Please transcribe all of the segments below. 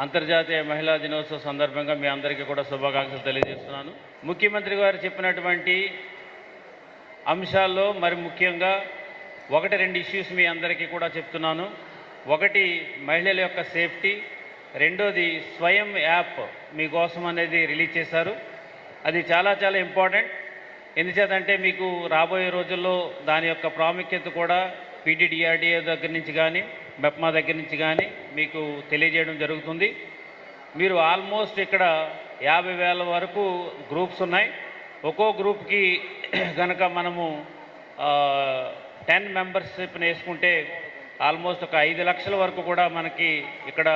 అంతర్జాతీయ మహిళా దినోత్సవ సందర్భంగా మీ అందరికీ కూడా శుభాకాంక్షలు తెలియజేస్తున్నాను. ముఖ్యమంత్రి గారు చెప్పినటువంటి అంశాల్లో మరి ముఖ్యంగా రెండు ఇష్యూస్ మీ అందరికీ కూడా చెప్తున్నాను. ఒకటి మహిళల యొక్క సేఫ్టీ, రెండోది స్వయం యాప్ మీకోసం అనేది రిలీజ్ చేశారు. అది చాలా చాలా ఇంపార్టెంట్. ఎందుచేతంటే మీకు రాబోయే రోజుల్లో దాని యొక్క ప్రాముఖ్యత కూడా పీడీడీఆర్డీఏ దగ్గర నుంచి కానీ మెప్మా దగ్గర నుంచి కానీ మీకు తెలియజేయడం జరుగుతుంది. మీరు ఆల్మోస్ట్ ఇక్కడ 50,000 వరకు గ్రూప్స్ ఉన్నాయి. ఒక్కో గ్రూప్కి కనుక మనము 10 మెంబర్షిప్ని వేసుకుంటే ఆల్మోస్ట్ ఒక 5 లక్షల వరకు కూడా మనకి ఇక్కడ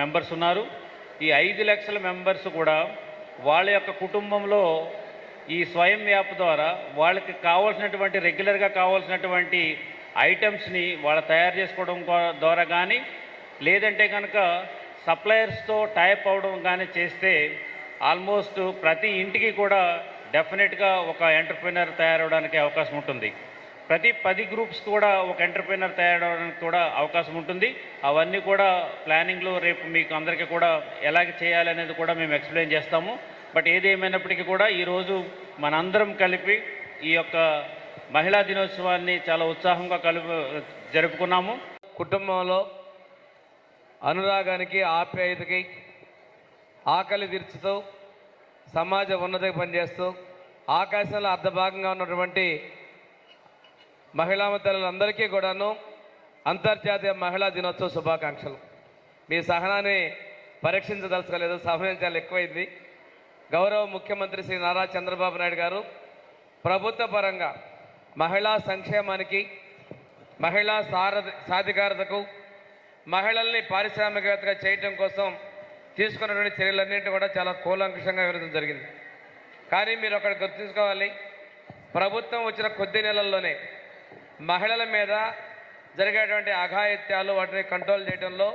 మెంబర్స్ ఉన్నారు. ఈ 5 లక్షల మెంబర్స్ కూడా వాళ్ళ యొక్క కుటుంబంలో ఈ స్వయం యాప్ ద్వారా వాళ్ళకి కావాల్సినటువంటి రెగ్యులర్గా కావాల్సినటువంటి ఐటమ్స్ని వాళ్ళు తయారు చేసుకోవడం ద్వారా కానీ లేదంటే కనుక సప్లయర్స్తో టైప్ అవడం కానీ చేస్తే ఆల్మోస్ట్ ప్రతి ఇంటికి కూడా డెఫినెట్గా ఒక ఎంటర్ప్రెన్యూర్ తయారవడానికి అవకాశం ఉంటుంది. ప్రతి 10 గ్రూప్స్ కూడా ఒక ఎంటర్ప్రెన్యూర్ తయారవడానికి కూడా అవకాశం ఉంటుంది. అవన్నీ కూడా ప్లానింగ్లో రేపు మీకు అందరికీ కూడా ఎలాగ చేయాలి అనేది కూడా మేము ఎక్స్ప్లెయిన్ చేస్తాము. బట్ ఏదేమైనప్పటికీ కూడా ఈరోజు మనందరం కలిపి ఈ యొక్క మహిళా దినోత్సవాన్ని చాలా ఉత్సాహంగా జరుపుకున్నాము. కుటుంబంలో అనురాగానికి, ఆప్యాయతకి, ఆకలి తీర్చుతూ సమాజ ఉన్నతికి పనిచేస్తూ ఆకాశంలో అర్ధభాగంగా ఉన్నటువంటి మహిళా తల్లులందరికీ కూడాను అంతర్జాతీయ మహిళా దినోత్సవ శుభాకాంక్షలు. మీ సహనాన్ని పరీక్షించదలుచుకోలేదు, సమయం చాలా ఎక్కువైంది. గౌరవ ముఖ్యమంత్రి శ్రీ నారా చంద్రబాబు నాయుడు గారు ప్రభుత్వ పరంగా మహిళా సంక్షేమానికి, మహిళా సాధికారతకు, మహిళల్ని పారిశ్రామికవేత్తగా చేయటం కోసం తీసుకున్నటువంటి చర్యలన్నింటినీ కూడా చాలా కూలంకషంగా వివరించడం జరిగింది. కానీ మీరు ఒకటి గుర్తుంచుకోవాలి, ప్రభుత్వం వచ్చిన కొద్ది నెలల్లోనే మహిళల మీద జరిగేటువంటి అఘాయిత్యాలు వాటిని కంట్రోల్ చేయడంలో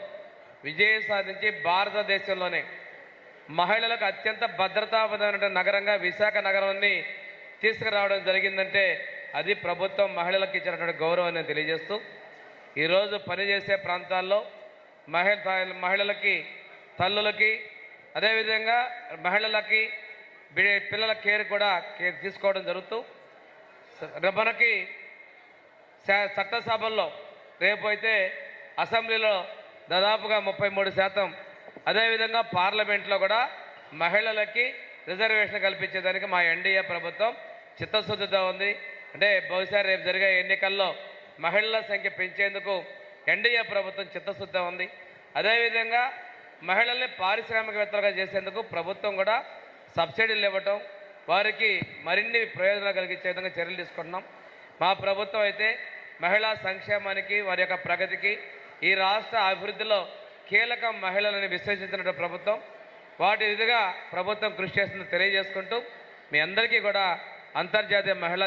విజయం సాధించి భారతదేశంలోనే మహిళలకు అత్యంత భద్రతాపరమైన నగరంగా విశాఖ నగరాన్ని తీసుకురావడం జరిగిందంటే అది ప్రభుత్వం మహిళలకు ఇచ్చినటువంటి గౌరవాన్ని తెలియజేస్తూ ఈరోజు పనిచేసే ప్రాంతాల్లో మహిళలకి, తల్లులకి, అదేవిధంగా మహిళలకి పిల్లల కేర్ కూడా తీసుకోవడం జరుగుతూ మనకి చట్టసభల్లో రేపు అయితే అసెంబ్లీలో దాదాపుగా 33%, అదేవిధంగా పార్లమెంట్లో కూడా మహిళలకి రిజర్వేషన్ కల్పించేదానికి మా ఎన్డీఏ ప్రభుత్వం చిత్తశుద్ధితో ఉంది. అంటే బహుశా రేపు జరిగే ఎన్నికల్లో మహిళల సంఖ్య పెంచేందుకు ఎన్డీఏ ప్రభుత్వం చిత్తశుద్ధి ఉంది. అదేవిధంగా మహిళల్ని పారిశ్రామికవేత్తలుగా చేసేందుకు ప్రభుత్వం కూడా సబ్సిడీలు ఇవ్వటం, వారికి మరిన్ని ప్రయోజనాలు కలిగించే విధంగా చర్యలు తీసుకుంటున్నాం. మా ప్రభుత్వం అయితే మహిళా సంక్షేమానికి, వారి యొక్క ప్రగతికి, ఈ రాష్ట్ర అభివృద్ధిలో కీలకం మహిళలని విశ్లేషించిన ప్రభుత్వం, వాటి విధిగా ప్రభుత్వం కృషి చేస్తుందని తెలియజేసుకుంటూ మీ అందరికీ కూడా అంతర్జాతీయ మహిళా